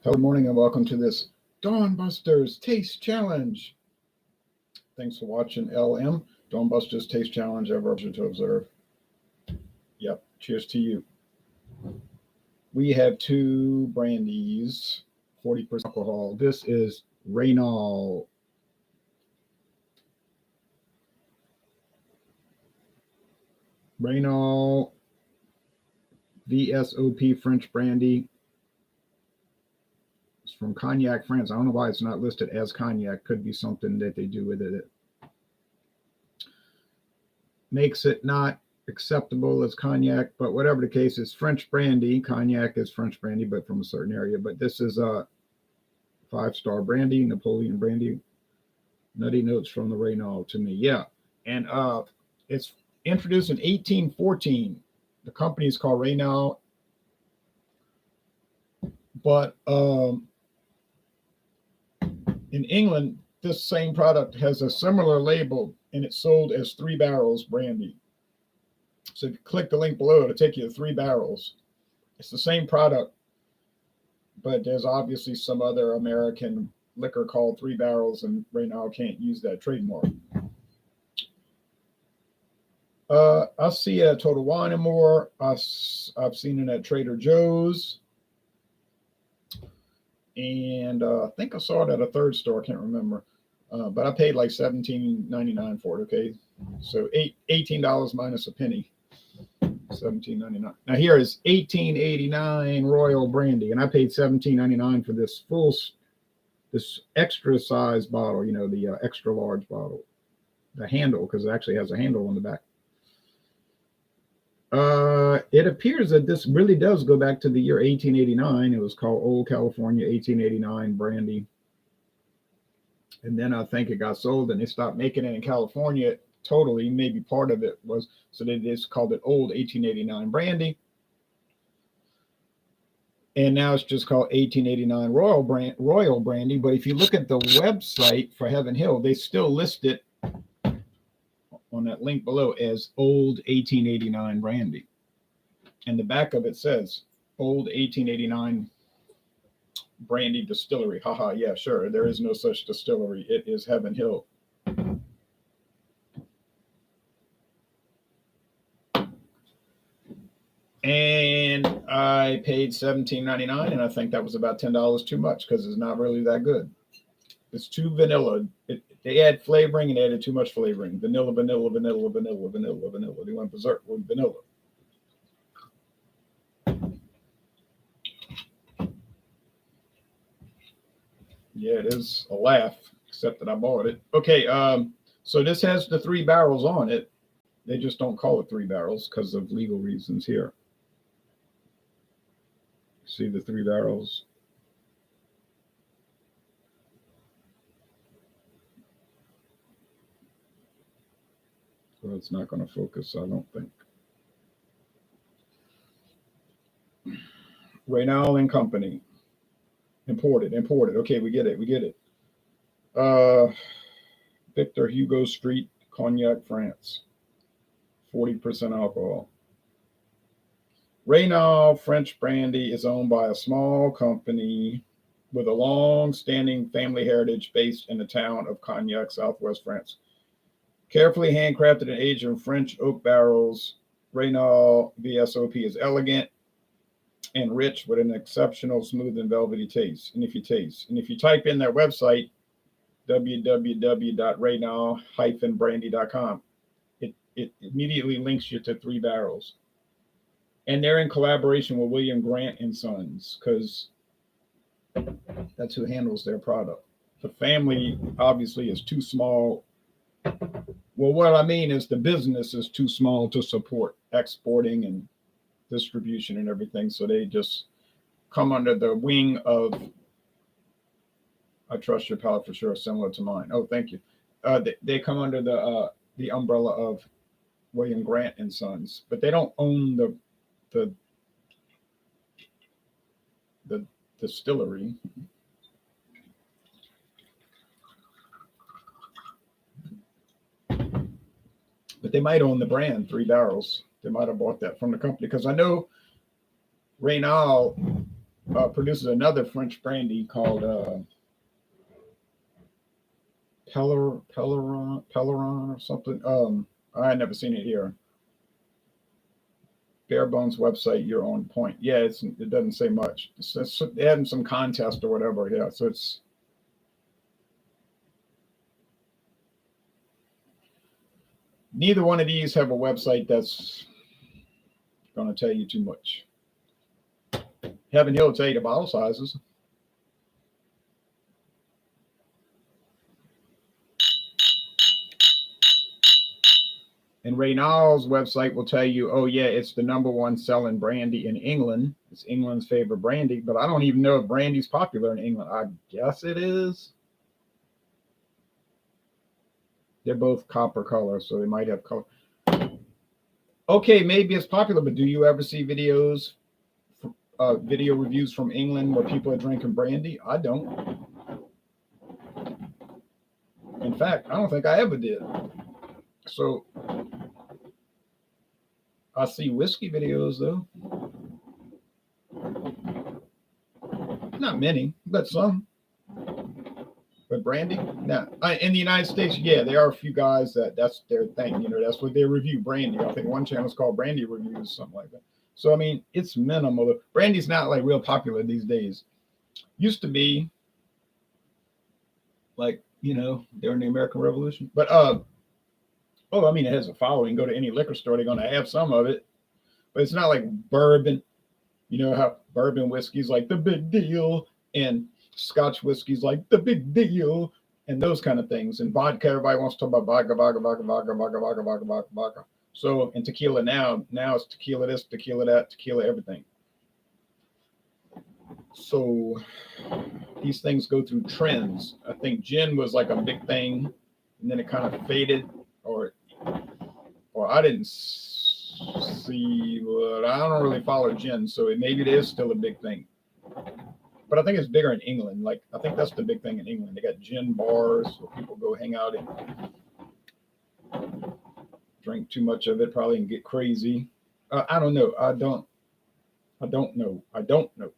Hello, good morning, and welcome to this Dawn Busters Taste Challenge. Thanks for watching, LM. Dawn Busters Taste Challenge, ever to observe. Yep, cheers to you. We have two brandies, 40% alcohol. This is Raynal VSOP French brandy. It's from Cognac, France. I don't know why it's not listed as cognac. Could be something that they do with it. Makes it not acceptable as cognac, but whatever the case, it's French brandy. Cognac is French brandy, but from a certain area. But this is a 5-star brandy, Napoleon brandy. Nutty notes from the Raynal to me. Yeah. And it's introduced in 1814. The company is called Raynal. But in England, this same product has a similar label, and it's sold as 3 barrels brandy. So if you click the link below, it'll take you to 3 barrels. It's the same product, but there's obviously some other American liquor called 3 barrels, and Raynal can't use that trademark. I see at Total Wine and More. I've seen it at Trader Joe's. And I think I saw it at a third store. I can't remember. But I paid like $17.99 for it. Okay. So $18 minus a penny. $17.99. Now here is $18.89 Royal Brandy. And I paid $17.99 for this extra size bottle, you know, the extra large bottle. The handle, because it actually has a handle on the back. It appears that this really does go back to the year 1889. It was called Old California 1889 brandy. And then I think it got sold and they stopped making it in California totally. Maybe part of it was, so they just called it Old 1889 brandy. And now it's just called 1889 Royal Brandy. But if you look at the website for Heaven Hill, they still list it on that link below as Old 1889 brandy. And the back of it says Old 1889 brandy distillery. Haha, yeah, sure. There is no such distillery. It is Heaven Hill. And I paid $17.99, and I think that was about $10 too much because it's not really that good. It's too vanilla. They add flavoring and added too much flavoring. Vanilla. They went berserk with vanilla. Yeah, it is a laugh, except that I bought it. Okay, so this has the 3 barrels on it. They just don't call it 3 barrels because of legal reasons here. See the 3 barrels? Well, it's not going to focus, I don't think. Raynal and Company. Imported. Okay, we get it. Victor Hugo Street, Cognac, France. 40% alcohol. Raynal French brandy is owned by a small company with a long-standing family heritage based in the town of Cognac, southwest France. Carefully handcrafted and aged in French oak barrels, Raynal VSOP is elegant and rich with an exceptional smooth and velvety taste. And if you type in their website, www.raynal-brandy.com, it immediately links you to 3 barrels. And they're in collaboration with William Grant and Sons, because that's who handles their product. The family obviously is too small. Well, what I mean is the business is too small to support exporting and distribution and everything. So they just come under the wing of, I trust your palate for sure, similar to mine. Oh, thank you. They come under the umbrella of William Grant and Sons, but they don't own the distillery. But they might own the brand 3 barrels. They might have bought that from the company, because I know Raynal produces another French brandy called Pellerin or something. I had never seen it here. Barebones website, you're on point. Yeah, it doesn't say much. It's they had some contest or whatever. Yeah, so it's neither one of these have a website that's going to tell you too much. Heaven Hill will tell you the bottle sizes. And Raynal's website will tell you, oh yeah, it's the #1 selling brandy in England. It's England's favorite brandy, but I don't even know if brandy's popular in England. I guess it is. They're both copper color, so they might have color. Okay, maybe it's popular, but do you ever see videos, video reviews from England where people are drinking brandy? I don't. In fact, I don't think I ever did. So I see whiskey videos though. Not many, but some. But brandy, now in the United States, yeah, there are a few guys that's their thing. You know, that's what they review brandy. I think one channel is called Brandy Reviews, something like that. So I mean, it's minimal. Brandy's not like real popular these days. Used to be, like, you know, during the American Revolution. But oh, I mean, it has a following. Go to any liquor store, they're gonna have some of it, but it's not like bourbon. You know how bourbon whiskey's like the big deal, and Scotch whiskey's like the big deal, and those kind of things. And vodka, everybody wants to talk about vodka, vodka, vodka, vodka, vodka, vodka, vodka, vodka, vodka. So, and tequila now it's tequila this, tequila that, tequila everything. So these things go through trends. I think gin was like a big thing, and then it kind of faded, or I didn't see. But I don't really follow gin, so maybe it is still a big thing. But I think it's bigger in England. Like I think that's the big thing in England. They got gin bars where people go hang out and drink too much of it, probably, and get crazy. I don't know. I don't know. I don't know.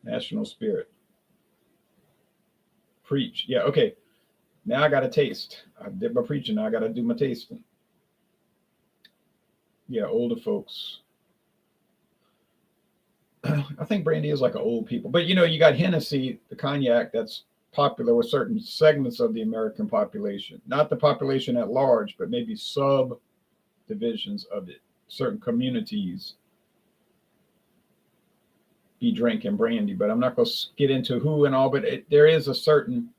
National spirit. Preach. Yeah. Okay. Now I got to taste. I did my preaching. Now I got to do my tasting. Yeah, older folks. I think brandy is like an old people, but you know, you got Hennessy, the cognac, that's popular with certain segments of the American population, not the population at large, but maybe subdivisions of it. Certain communities be drinking brandy, but I'm not going to get into who and all. But there is a certain,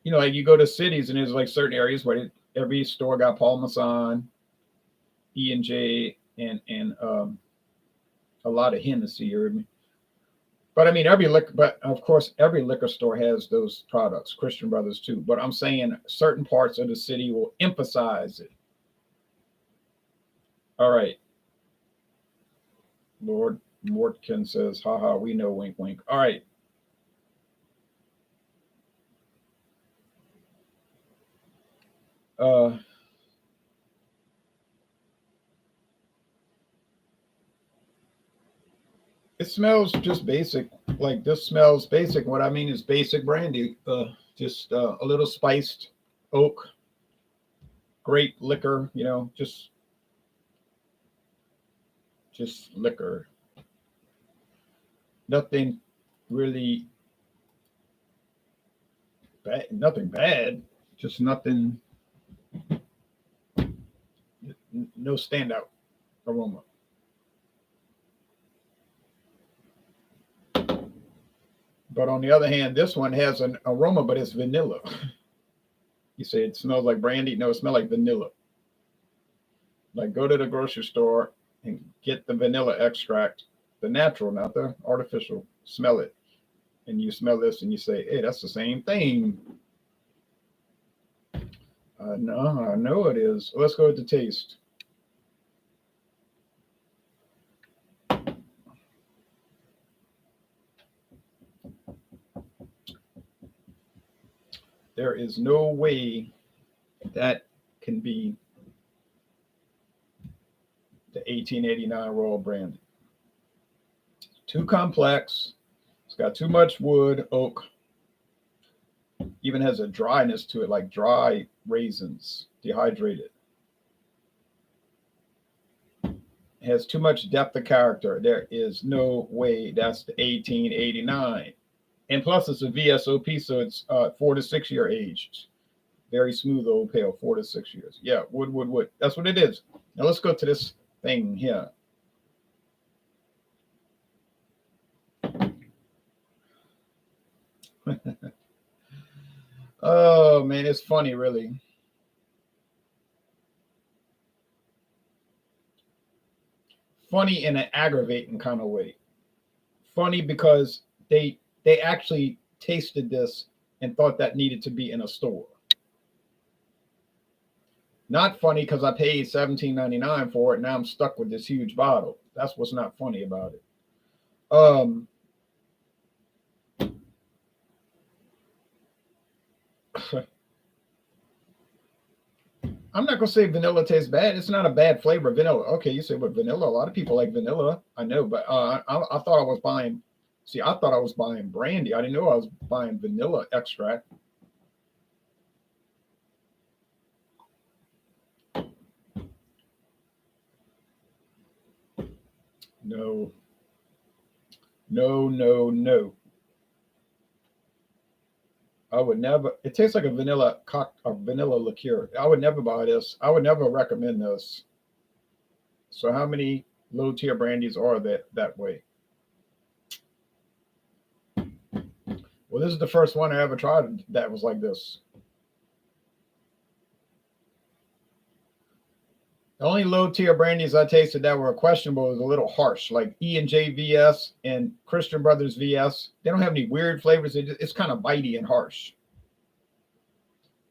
you know, like you go to cities and there's like certain areas where every store got Paul Masson, E&J, and a lot of Hennessy. You heard me? But I mean, but of course, every liquor store has those products, Christian Brothers too. But I'm saying certain parts of the city will emphasize it. All right. Lord Mortkin says, haha, we know, wink, wink. All right. It smells just basic. Like this smells basic. What I mean is basic brandy. Just a little spiced oak, grape liquor. You know, just liquor. Nothing really bad. Nothing bad. Just nothing. No standout aroma. But on the other hand, this one has an aroma, but it's vanilla. You say it smells like brandy. No, it smells like vanilla. Like go to the grocery store and get the vanilla extract, the natural, not the artificial. Smell it. And you smell this and you say, hey, that's the same thing. No, I know it is. Let's go with the taste. There is no way that can be The 1889 Royal Brandy. Too complex. It's got too much wood, oak. Even has a dryness to it, like dry raisins, dehydrated. It has too much depth of character. There is no way that's the 1889. And plus, it's a VSOP, so it's 4 to 6 year aged. Very smooth old pale, 4 to 6 years. Yeah, wood. That's what it is. Now let's go to this thing here. Oh man, it's funny, really. Funny in an aggravating kind of way. Funny because they actually tasted this and thought that needed to be in a store. Not funny because I paid $17.99 for it. Now I'm stuck with this huge bottle. That's what's not funny about it. I'm not gonna say vanilla tastes bad. It's not a bad flavor. Vanilla. Okay, you say, but vanilla. A lot of people like vanilla. I know, but I thought I was buying. See, I thought I was buying brandy. I didn't know I was buying vanilla extract. No, no. I would never. It tastes like a vanilla liqueur. I would never buy this. I would never recommend this. So, how many low tier brandies are that way? Well, this is the first one I ever tried that was like this. The only low tier brandies I tasted that were questionable was a little harsh, like E&J VS and Christian Brothers VS. They don't have any weird flavors. It's kind of bitey and harsh,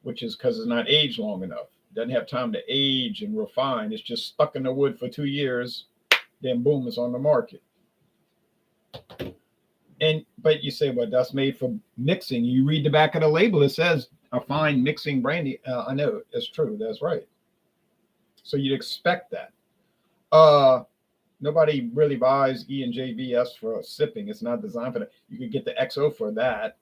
which is because it's not aged long enough. It doesn't have time to age and refine. It's just stuck in the wood for 2 years. Then boom, it's on the market. But you say, well, that's made for mixing. You read the back of the label. It says a fine mixing brandy. I know it's true. That's right. So you'd expect that. Nobody really buys E&J VS for sipping. It's not designed for that. You could get the XO for that,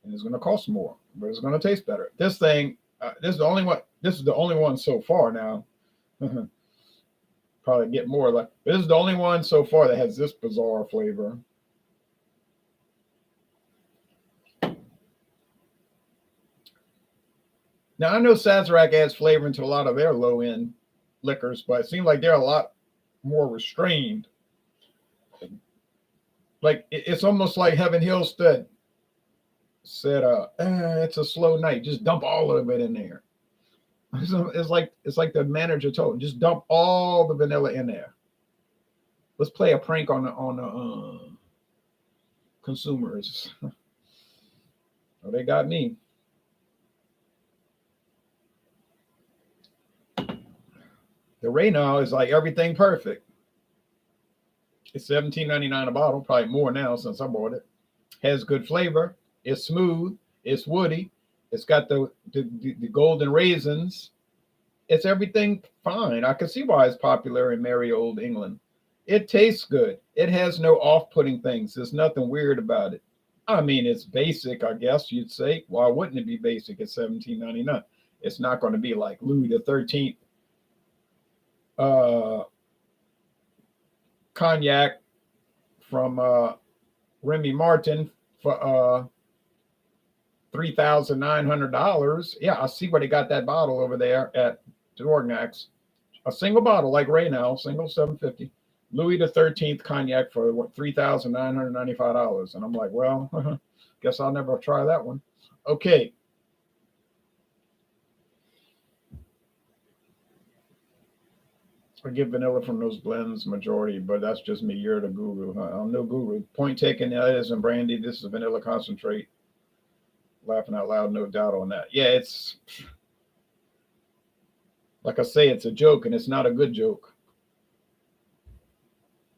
and it's going to cost more, but it's going to taste better. This thing, this is the only one. This is the only one so far. Now, probably get more. Like this is the only one so far that has this bizarre flavor. Now I know Sazerac adds flavor into a lot of their low end liquors, but it seems like they're a lot more restrained. Like it's almost like Heaven Hill said, it's a slow night. Just dump all of it in there. It's like the manager told him, just dump all the vanilla in there. Let's play a prank on the consumers. Oh, they got me. The Raynal is like everything perfect. It's $17.99 a bottle, probably more now since I bought it. Has good flavor. It's smooth. It's woody. It's got the golden raisins. It's everything fine. I can see why it's popular in merry old England. It tastes good. It has no off-putting things. There's nothing weird about it. I mean, it's basic, I guess you'd say. Why wouldn't it be basic at $17.99? It's not going to be like Louis the 13th cognac from Remy Martin for $3,900. Yeah, I see where they got that bottle over there at Dorgnax. A single bottle like Raynal, single 750. Louis the 13th cognac for what, $3,995. And I'm like, well, guess I'll never try that one. Okay. I get vanilla from those blends majority, but that's just me. You're the guru. I'm no guru. Point taken. That isn't brandy. This is vanilla concentrate. Laughing out loud, no doubt on that. Yeah, it's like I say, it's a joke, and it's not a good joke.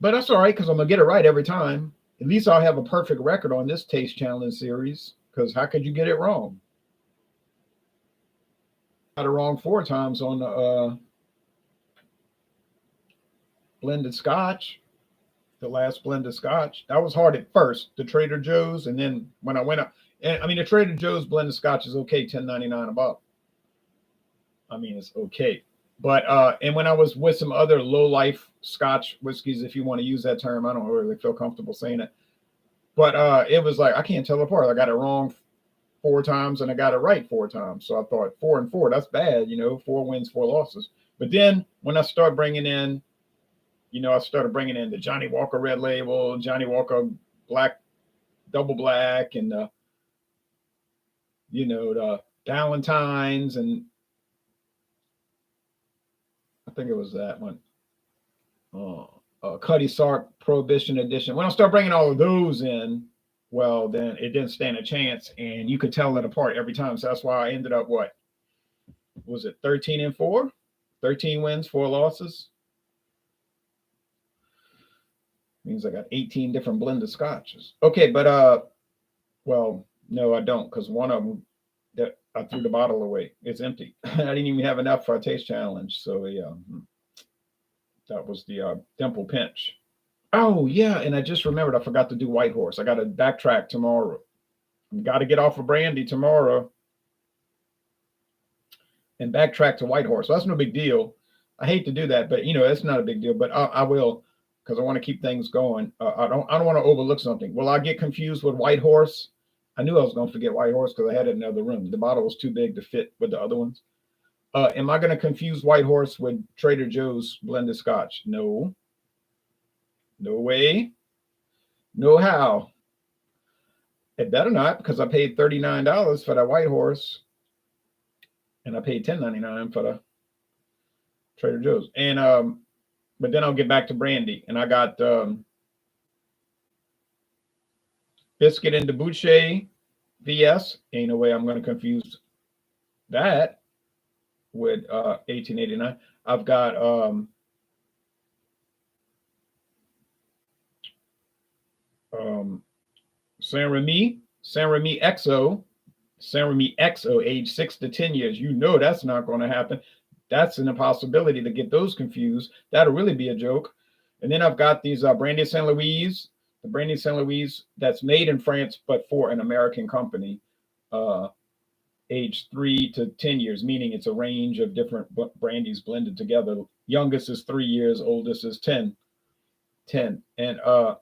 But that's all right because I'm gonna get it right every time. At least I'll have a perfect record on this taste challenge series. Because how could you get it wrong? Got it wrong 4 times on the blended scotch, the last blended scotch. That was hard at first, the Trader Joe's. And then when I went up, and I mean, the Trader Joe's blended scotch is okay, $10.99 above. I mean, it's okay. But and when I was with some other low life Scotch whiskeys, if you want to use that term, I don't really feel comfortable saying it. But it was like I can't tell apart. I got it wrong 4 times and I got it right 4 times. So I thought 4 and 4, that's bad, 4 wins, 4 losses. But then when I start bringing in, I started bringing in the Johnny Walker Red Label, Johnny Walker Black, Double Black, and the Valentine's, and I think it was that one. Cuddy Sark Prohibition Edition. When I start bringing all of those in, well, then it didn't stand a chance, and you could tell it apart every time. So that's why I ended up what was it, 13 and 4, 13 wins, 4 losses. Means I got 18 different blended scotches. Okay, but well, no, I don't, because one of them that I threw the bottle away. It's empty. I didn't even have enough for a taste challenge. So yeah. That was the Dimple Pinch. Oh, yeah. And I just remembered I forgot to do White Horse. I got to backtrack tomorrow. Got to get off of Brandy tomorrow and backtrack to White Horse. So that's no big deal. I hate to do that, but it's not a big deal. But I will, because I want to keep things going. I don't want to overlook something. Will I get confused with White Horse? I knew I was going to forget White Horse because I had it in the other room. The bottle was too big to fit with the other ones. Am I going to confuse White Horse with Trader Joe's blended scotch? No. No way. No how. It better not, because I paid $39 for that White Horse, and I paid $10.99 for the Trader Joe's. And but then I'll get back to Brandy, and I got Biscuit and Debussy VS. Ain't no way I'm going to confuse that with 1889. I've got Saint Remy XO, age 6 to 10 years. That's not going to happen. That's an impossibility to get those confused. That'll really be a joke. And then I've got these Brandy Saint Louis, the Brandy Saint Louis that's made in France, but for an American company, age 3 to 10 years, meaning it's a range of different brandies blended together. Youngest is 3 years, oldest is 10. And I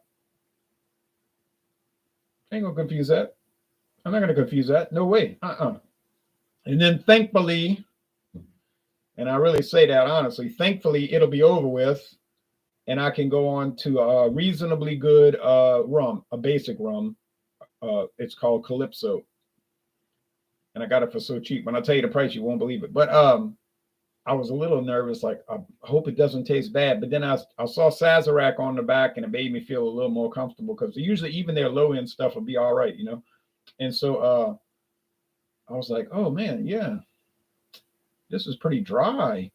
ain't gonna confuse that. I'm not gonna confuse that. No way. And then thankfully, and I really say that honestly, thankfully it'll be over with, and I can go on to a reasonably good rum, a basic rum. It's called Calypso. And I got it for so cheap. When I tell you the price, you won't believe it. But I was a little nervous, like I hope it doesn't taste bad. But then I saw Sazerac on the back, and it made me feel a little more comfortable, because usually even their low end stuff will be all right, And so I was like, oh man, yeah, this is pretty dry.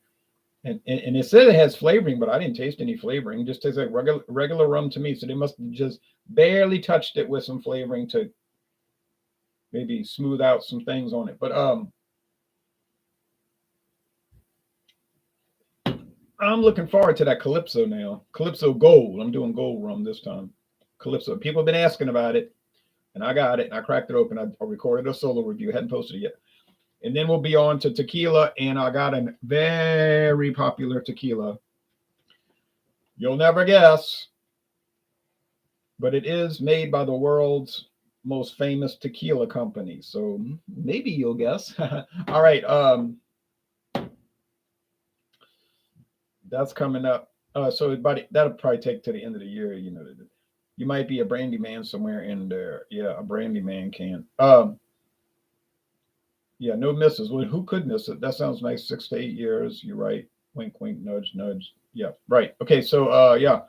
And it said it has flavoring, but I didn't taste any flavoring. It just tastes like regular rum to me. So they must have just barely touched it with some flavoring to maybe smooth out some things on it. But I'm looking forward to that Calypso now. Calypso Gold. I'm doing gold rum this time. Calypso. People have been asking about it, and I got it. And I cracked it open. I recorded a solo review. Hadn't posted it yet. And then we'll be on to tequila, and I got a very popular tequila. You'll never guess, but it is made by the world's most famous tequila company. So maybe you'll guess. All right. That's coming up. So that'll probably take to the end of the year. You might be a brandy man somewhere in there. Yeah, a brandy man can. Yeah, no misses. Well, who could miss it? That sounds nice. 6 to 8 years. You're right. Wink, wink, nudge, nudge. Yeah, right. Okay, so yeah.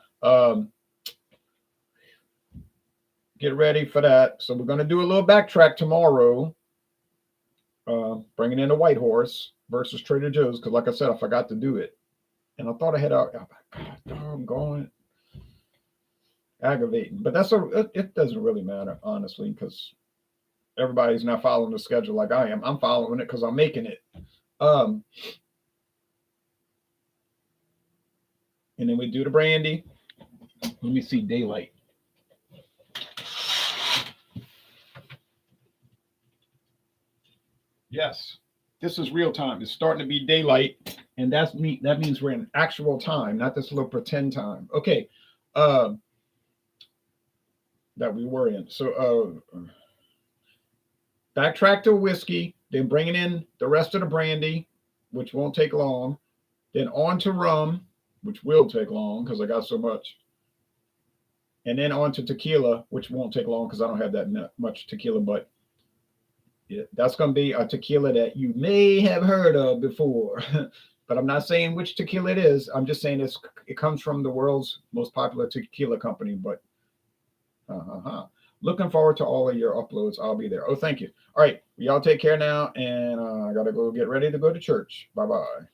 Get ready for that. So we're going to do a little backtrack tomorrow. Bringing in a White Horse versus Trader Joe's, because like I said, I forgot to do it. And I thought I had I'm going aggravating, but it doesn't really matter, honestly, because everybody's not following the schedule like I am. I'm following it because I'm making it. And then we do the brandy. Let me see daylight. Yes, this is real time. It's starting to be daylight, and that means we're in actual time, not this little pretend time. Okay, uh, that we were in. So backtrack to whiskey, then bringing in the rest of the brandy, which won't take long. Then on to rum, which will take long because I got so much. And then on to tequila, which won't take long because I don't have that much tequila, but that's going to be a tequila that you may have heard of before. But I'm not saying which tequila it is. I'm just saying it comes from the world's most popular tequila company. But looking forward to all of your uploads. I'll be there. Oh, thank you. All right. Y'all take care now. And I got to go get ready to go to church. Bye-bye.